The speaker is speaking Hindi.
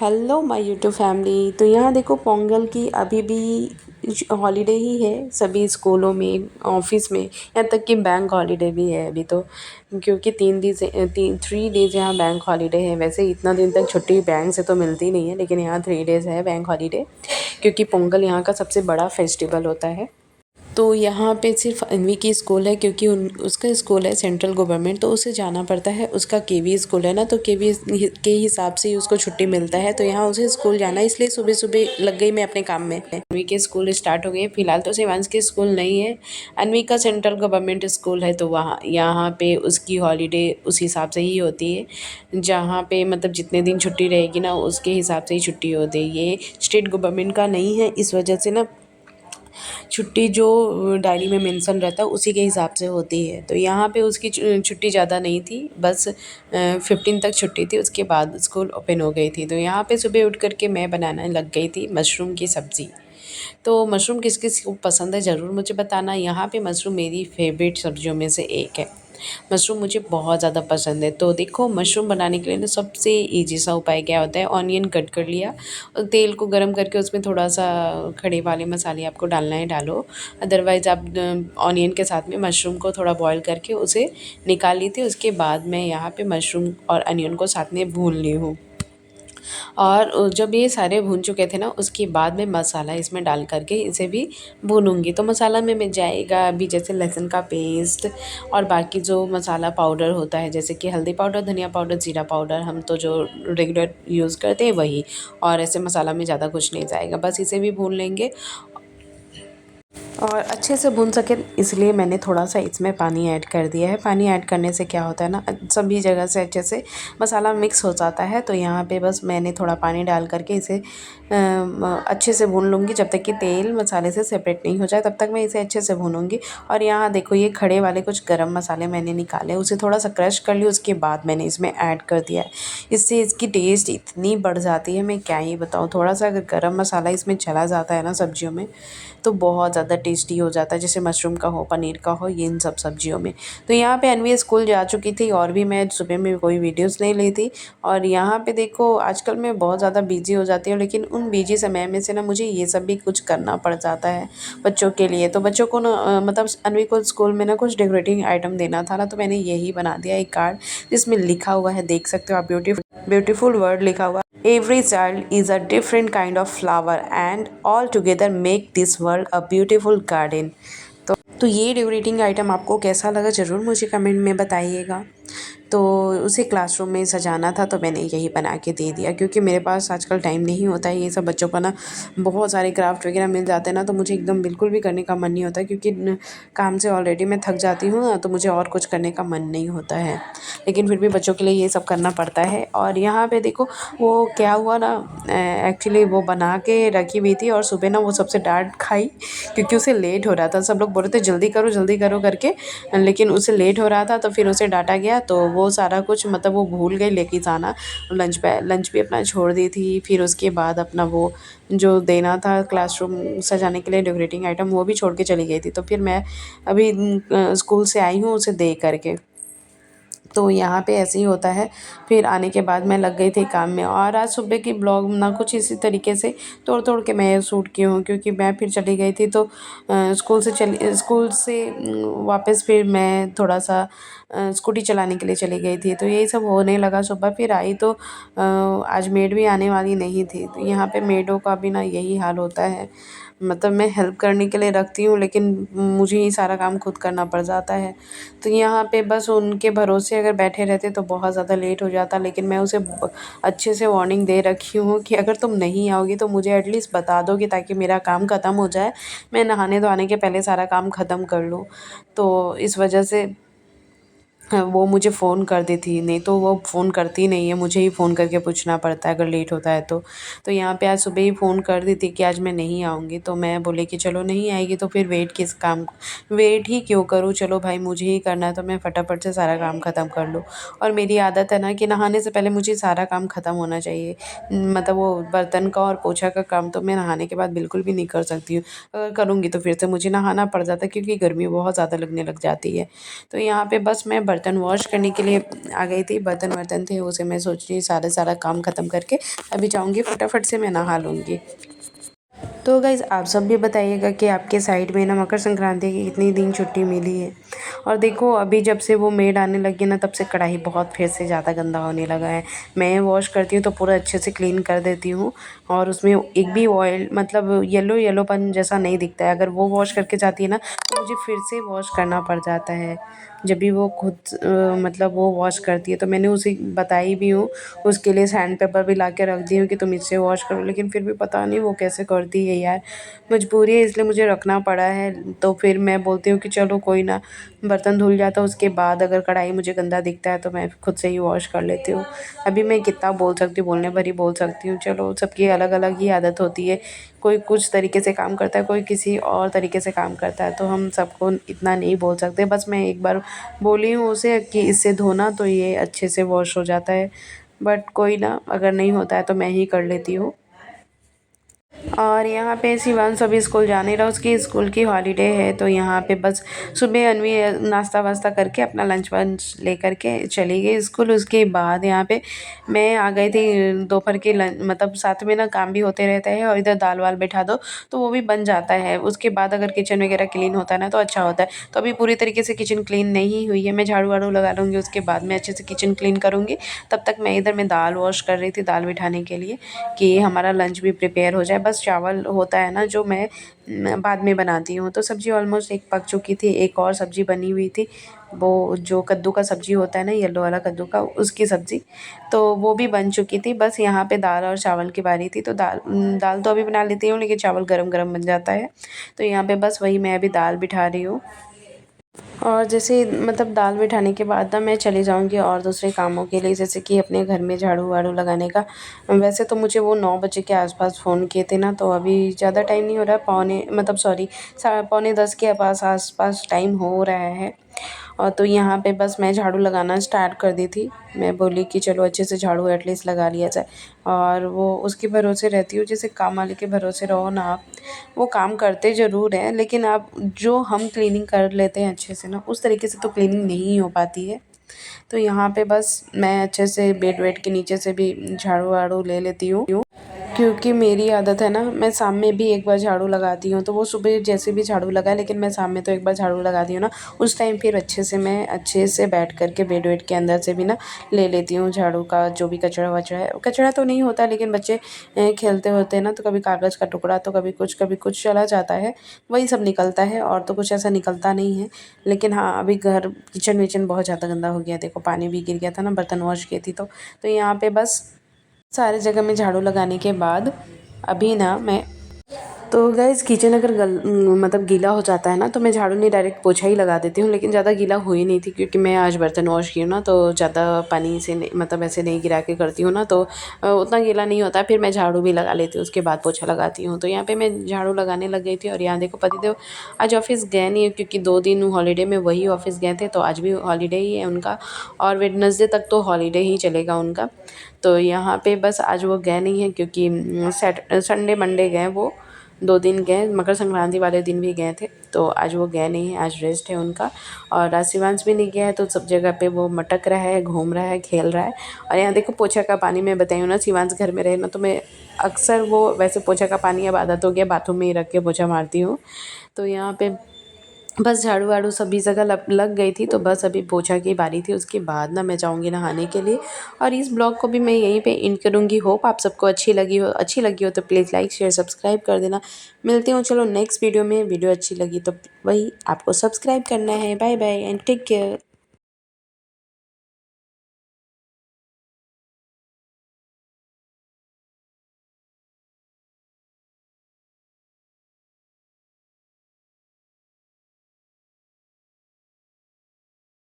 Hello my YouTube family. तो यहाँ देखो पोंगल की अभी भी हॉलीडे ही है सभी स्कूलों में, ऑफिस में, यहाँ तक कि बैंक हॉलीडे भी है अभी तो, क्योंकि 3 डेज़ यहाँ बैंक हॉलीडे है। वैसे इतना दिन तक छुट्टी बैंक से तो मिलती नहीं है, लेकिन यहाँ 3 डेज़ है बैंक हॉलीडे, क्योंकि पोंगल यहाँ का सबसे बड़ा फेस्टिवल होता है। तो यहाँ पे सिर्फ अन्वी की स्कूल है, क्योंकि उसका स्कूल है सेंट्रल गवर्नमेंट, तो उसे जाना पड़ता है। उसका केवी स्कूल है ना, तो केवी के हिसाब से ही उसको छुट्टी मिलता है, तो यहाँ उसे स्कूल जाना है, इसलिए सुबह सुबह लग गई मैं अपने काम में। अन्वी के स्कूल स्टार्ट हो गए। फिलहाल तो शिवांश के स्कूल नहीं है, अन्वी का सेंट्रल गवर्नमेंट स्कूल है, तो वहाँ यहाँ पे उसकी हॉलीडे उस हिसाब से ही होती है, जहाँ पे मतलब जितने दिन छुट्टी रहेगी ना उसके हिसाब से ही छुट्टी होती है। ये स्टेट गवर्नमेंट का नहीं है, इस वजह से ना छुट्टी जो डायरी में मेंशन रहता है उसी के हिसाब से होती है। तो यहाँ पे उसकी छुट्टी ज़्यादा नहीं थी, बस 15 तक छुट्टी थी, उसके बाद स्कूल ओपन हो गई थी। तो यहाँ पे सुबह उठ करके मैं बनाने लग गई थी मशरूम की सब्ज़ी। तो मशरूम किस किस को पसंद है ज़रूर मुझे बताना। यहाँ पे मशरूम मेरी फेवरेट सब्जियों में से एक है। मशरूम मुझे बहुत ज़्यादा पसंद है। तो देखो मशरूम बनाने के लिए ना सबसे ईजी सा उपाय क्या होता है, ऑनियन कट कर लिया और तेल को गरम करके उसमें थोड़ा सा खड़े वाले मसाले आपको डालना है डालो, अदरवाइज़ आप ऑनियन के साथ में मशरूम को थोड़ा बॉईल करके उसे निकाल ली थी। उसके बाद मैं यहाँ पे मशरूम और अनियन को साथ में भून ली हूँ, और जब ये सारे भून चुके थे ना उसके बाद मैं मसाला इसमें डाल करके इसे भी भूनूंगी। तो मसाला में मिल जाएगा अभी जैसे लहसुन का पेस्ट और बाकी जो मसाला पाउडर होता है, जैसे कि हल्दी पाउडर, धनिया पाउडर, जीरा पाउडर, हम तो जो रेगुलर यूज़ करते हैं वही। और ऐसे मसाला में ज़्यादा कुछ नहीं जाएगा, बस इसे भी भून लेंगे। और अच्छे से भून सके इसलिए मैंने थोड़ा सा इसमें पानी ऐड कर दिया है। पानी ऐड करने से क्या होता है ना, सभी जगह से अच्छे से मसाला मिक्स हो जाता है। तो यहाँ पे बस मैंने थोड़ा पानी डाल करके इसे अच्छे से भून लूँगी, जब तक कि तेल मसाले से सेपरेट नहीं हो जाए तब तक मैं इसे अच्छे से भूनूँगी। और यहाँ देखो ये खड़े वाले कुछ गरम मसाले मैंने निकाले, उसे थोड़ा सा क्रश कर लिया, उसके बाद मैंने इसमें ऐड कर दिया है। इससे इसकी टेस्ट इतनी बढ़ जाती है, मैं क्या ही बताऊँ। थोड़ा सा अगर गरम मसाला इसमें चला जाता है ना सब्जियों में, तो बहुत ज़्यादा टेस्टी हो जाता है, जैसे मशरूम का हो, पनीर का हो, ये इन सब सब्जियों में। तो यहाँ पे अन्वी स्कूल जा चुकी थी और भी मैं सुबह में कोई वीडियोस नहीं ली थी। और यहाँ पे देखो आजकल मैं बहुत ज़्यादा बिजी हो जाती हूँ, लेकिन उन बिजी समय में से ना मुझे ये सब भी कुछ करना पड़ जाता है बच्चों के लिए। तो बच्चों को ना मतलब अन्वी को स्कूल में ना कुछ डेकोरेटिंग आइटम देना था ना, तो मैंने यही बना दिया एक कार्ड जिसमें लिखा हुआ है, देख सकते हो आप, ब्यूटीफुल वर्ड लिखा हुआ। Every child is a different kind of flower and all together make this world a beautiful garden। तो ये डेकोरेटिंग आइटम आपको कैसा लगा ज़रूर मुझे कमेंट में बताइएगा। तो उसे क्लासरूम में सजाना था, तो मैंने यही बना के दे दिया, क्योंकि मेरे पास आजकल टाइम नहीं होता है। ये सब बच्चों का ना बहुत सारे क्राफ्ट वगैरह मिल जाते हैं ना, तो मुझे एकदम बिल्कुल भी करने का मन नहीं होता, क्योंकि काम से ऑलरेडी मैं थक जाती हूँ ना, तो मुझे और कुछ करने का मन नहीं होता है। लेकिन फिर भी बच्चों के लिए ये सब करना पड़ता है। और यहाँ पे देखो वो क्या हुआ ना, एक्चुअली वो बना के रखी हुई थी और सुबह ना वो सबसे डांट खाई, क्योंकि उसे लेट हो रहा था। सब लोग बोल रहे थे जल्दी करो करके, लेकिन उसे लेट हो रहा था, तो फिर उसे डांटा गया। तो वो सारा कुछ मतलब वो भूल गई लेके जाना, लंच भी अपना छोड़ दी थी। फिर उसके बाद अपना वो जो देना था क्लासरूम सजाने के लिए डेकोरेटिंग आइटम, वो भी छोड़ के चली गई थी। तो फिर मैं अभी स्कूल से आई हूँ उसे दे करके। तो यहाँ पे ऐसे ही होता है। फिर आने के बाद मैं लग गई थी काम में, और आज सुबह की ब्लॉग ना कुछ इसी तरीके से तोड़ तोड़ के मैं शूट की हूँ, क्योंकि मैं फिर चली गई थी। तो स्कूल से वापस फिर मैं थोड़ा सा स्कूटी चलाने के लिए चली गई थी। तो यही सब होने लगा। सुबह फिर आई तो आज मेड भी आने वाली नहीं थी। तो यहाँ पे मेडों का भी ना यही हाल होता है, मतलब मैं हेल्प करने के लिए रखती हूँ, लेकिन मुझे ही सारा काम खुद करना पड़ जाता है। तो यहाँ पे बस उनके भरोसे अगर बैठे रहते तो बहुत ज़्यादा लेट हो जाता। लेकिन मैं उसे अच्छे से वार्निंग दे रखी हूँ कि अगर तुम नहीं आओगी तो मुझे एटलीस्ट बता दोगे, ताकि मेरा काम ख़त्म हो जाए, मैं नहाने धोने के पहले सारा काम ख़त्म कर लूँ। तो इस वजह से वो मुझे फ़ोन कर देती, नहीं तो वो फ़ोन करती नहीं है, मुझे ही फ़ोन करके पूछना पड़ता है अगर लेट होता है तो। तो यहाँ पे आज सुबह ही फ़ोन कर दी थी कि आज मैं नहीं आऊँगी, तो मैं बोली कि चलो नहीं आएगी तो फिर वेट ही क्यों करूँ, चलो भाई मुझे ही करना है तो मैं फटाफट से सारा काम ख़त्म कर लूँ। और मेरी आदत है ना कि नहाने से पहले मुझे सारा काम ख़त्म होना चाहिए। मतलब वो बर्तन का और पोछा का काम तो मैं नहाने के बाद बिल्कुल भी नहीं कर सकती हूँ। अगर करूँगी तो फिर से मुझे नहाना पड़ जाता है, क्योंकि गर्मी बहुत ज़्यादा लगने लग जाती है। तो यहाँ पे बस मैं बर्तन वॉश करने के लिए आ गई थी। बर्तन थे उसे मैं सोच रही सारा काम ख़त्म करके अभी जाऊँगी, फटाफट से मैं नहा लूँगी। तो गाइज़ आप सब भी बताइएगा कि आपके साइड में ना मकर संक्रांति की कितनी दिन छुट्टी मिली है। और देखो अभी जब से वो मेड आने लगी ना तब से कढ़ाई बहुत फिर से ज़्यादा गंदा होने लगा है। मैं वॉश करती हूँ तो पूरा अच्छे से क्लीन कर देती हूँ और उसमें एक भी ऑयल मतलब येलोपन जैसा नहीं दिखता है। अगर वो वॉश करके जाती है ना तो मुझे फिर से वॉश करना पड़ जाता है। जब भी वो खुद मतलब वो वॉश करती है तो मैंने उसे बताई भी हूँ, उसके लिए सैंड पेपर भी ला के रख दी हूँ कि तुम इससे वॉश करो, लेकिन फिर भी पता नहीं वो कैसे करती है यार। मजबूरी है इसलिए मुझे रखना पड़ा है। तो फिर मैं बोलती हूँ कि चलो कोई ना, बर्तन धुल जाता है उसके बाद अगर कढ़ाई मुझे गंदा दिखता है तो मैं खुद से ही वॉश कर लेती हूँ। अभी मैं कितना बोल सकती हूँ, बोलने भर ही बोल सकती हूँ। चलो सबकी अलग अलग ही आदत होती है, कोई कुछ तरीके से काम करता है, कोई किसी और तरीके से काम करता है, तो हम सबको इतना नहीं बोल सकते। बस मैं एक बार बोली हूँ उसे कि इससे धोना तो ये अच्छे से वॉश हो जाता है, बट कोई ना, अगर नहीं होता है तो मैं ही कर लेती हूँ। और यहाँ पे शिवांश अभी स्कूल जा नहीं रहा, उसकी स्कूल की हॉलीडे है। तो यहाँ पे बस सुबह अन्वी नाश्ता वास्ता करके अपना लंच वंच लेकर के चली गई स्कूल। उसके बाद यहाँ पे मैं आ गई थी दोपहर के मतलब साथ में ना काम भी होते रहता है और इधर दाल वाल बैठा दो तो वो भी बन जाता है। उसके बाद अगर किचन वगैरह क्लीन होता है ना तो अच्छा होता है। तो अभी पूरी तरीके से किचन क्लीन नहीं हुई है, मैं झाड़ू वाड़ू लगा लूँगी, उसके बाद मैं अच्छे से किचन क्लीन करूँगी। तब तक मैं इधर दाल वॉश कर रही थी, दाल बिठाने के लिए कि हमारा लंच भी प्रिपेयर हो जाए। बस चावल होता है ना जो मैं बाद में बनाती हूँ। तो सब्ज़ी ऑलमोस्ट एक पक चुकी थी, एक और सब्ज़ी बनी हुई थी, वो जो कद्दू का सब्ज़ी होता है ना, येलो वाला कद्दू का, उसकी सब्ज़ी, तो वो भी बन चुकी थी। बस यहाँ पे दाल और चावल की बारी थी। तो दाल तो अभी बना लेती हूँ लेकिन चावल गरम गरम बन जाता है। तो यहाँ पे बस वही मैं अभी दाल बिठा रही हूँ। और जैसे मतलब दाल बिठाने के बाद ना मैं चली जाऊँगी और दूसरे कामों के लिए, जैसे कि अपने घर में झाड़ू वाड़ू लगाने का। वैसे तो मुझे वो 9 बजे के आसपास फ़ोन किए थे ना, तो अभी ज़्यादा टाइम नहीं हो रहा है, पौने मतलब सॉरी पौने 10 के आसपास टाइम हो रहा है। और तो यहाँ पे बस मैं झाड़ू लगाना स्टार्ट कर दी थी। मैं बोली कि चलो अच्छे से झाड़ू एटलीस्ट लगा लिया जाए। और वो उसके भरोसे रहती हूँ, जैसे काम वाले के भरोसे रहो ना आप, वो काम करते ज़रूर हैं लेकिन आप जो हम क्लीनिंग कर लेते हैं अच्छे से ना, उस तरीके से तो क्लीनिंग नहीं हो पाती है। तो यहाँ पे बस मैं अच्छे से बेड वेड के नीचे से भी झाड़ू वाड़ू ले लेती हूँ, क्योंकि मेरी आदत है ना, मैं शाम में भी एक बार झाड़ू लगाती हूँ। तो वो सुबह जैसे भी झाड़ू लगाए लेकिन मैं शाम में तो एक बार झाड़ू लगाती हूँ ना, उस टाइम फिर अच्छे से बैठ कर के बेड वेड के अंदर से भी ना ले लेती हूँ झाड़ू का जो भी कचरा वचरा है। कचरा तो नहीं होता लेकिन बच्चे खेलते होते हैं ना, तो कभी कागज़ का टुकड़ा तो कभी कुछ चला जाता है, वही सब निकलता है और तो कुछ ऐसा निकलता नहीं है। लेकिन हाँ, अभी घर किचन विचन बहुत ज़्यादा गंदा हो गया। देखो पानी भी गिर गया था ना, बर्तन वॉश की थी तो यहाँ पे बस सारे जगह में झाड़ू लगाने के बाद अभी ना मैं, तो गाइज़ किचन अगर मतलब गीला हो जाता है ना तो मैं झाड़ू नहीं, डायरेक्ट पोछा ही लगा देती हूँ। लेकिन ज़्यादा गीला हुई नहीं थी क्योंकि मैं आज बर्तन वॉश की हूँ ना, तो ज़्यादा पानी से नहीं, मतलब ऐसे नहीं गिरा के करती हूँ ना, तो उतना गीला नहीं होता। फिर मैं झाड़ू भी लगा लेती हूँ, उसके बाद पोछा लगाती हूँ। तो यहाँ पे मैं झाड़ू लगाने लग गई थी। और यहाँ देखो पतिदेव आज ऑफिस गए नहीं है क्योंकि 2 दिन हॉलीडे में वही ऑफिस गए थे, तो आज भी हॉलीडे ही है उनका और वेडनेसडे तक तो हॉलीडे ही चलेगा उनका। तो यहाँ पे बस आज वो गए नहीं हैं क्योंकि संडे मंडे गए, वो 2 दिन गए, मकर संक्रांति वाले दिन भी गए थे। तो आज वो गए नहीं हैं, आज रेस्ट है उनका। और आज शिवांश भी नहीं गया है, तो सब जगह पे वो मटक रहा है, घूम रहा है, खेल रहा है। और यहाँ देखो पोछा का पानी, मैं बताई हूँ ना, शिवांश घर में रहे ना तो मैं अक्सर वो वैसे पोछा का पानी अब आदत हो गया, बाथरूम में ही रख के पोछा मारती हूँ। तो यहाँ पे बस झाड़ू वाड़ू सभी जगह लग गई थी, तो बस अभी पोछा की बारी थी। उसके बाद ना मैं जाऊँगी नहाने के लिए। और इस ब्लॉग को भी मैं यहीं पे एंड करूँगी। होप आप सबको अच्छी लगी हो तो प्लीज़ लाइक शेयर सब्सक्राइब कर देना। मिलती हूँ चलो नेक्स्ट वीडियो में। वीडियो अच्छी लगी तो वही आपको सब्सक्राइब करना है। Bye bye and take care.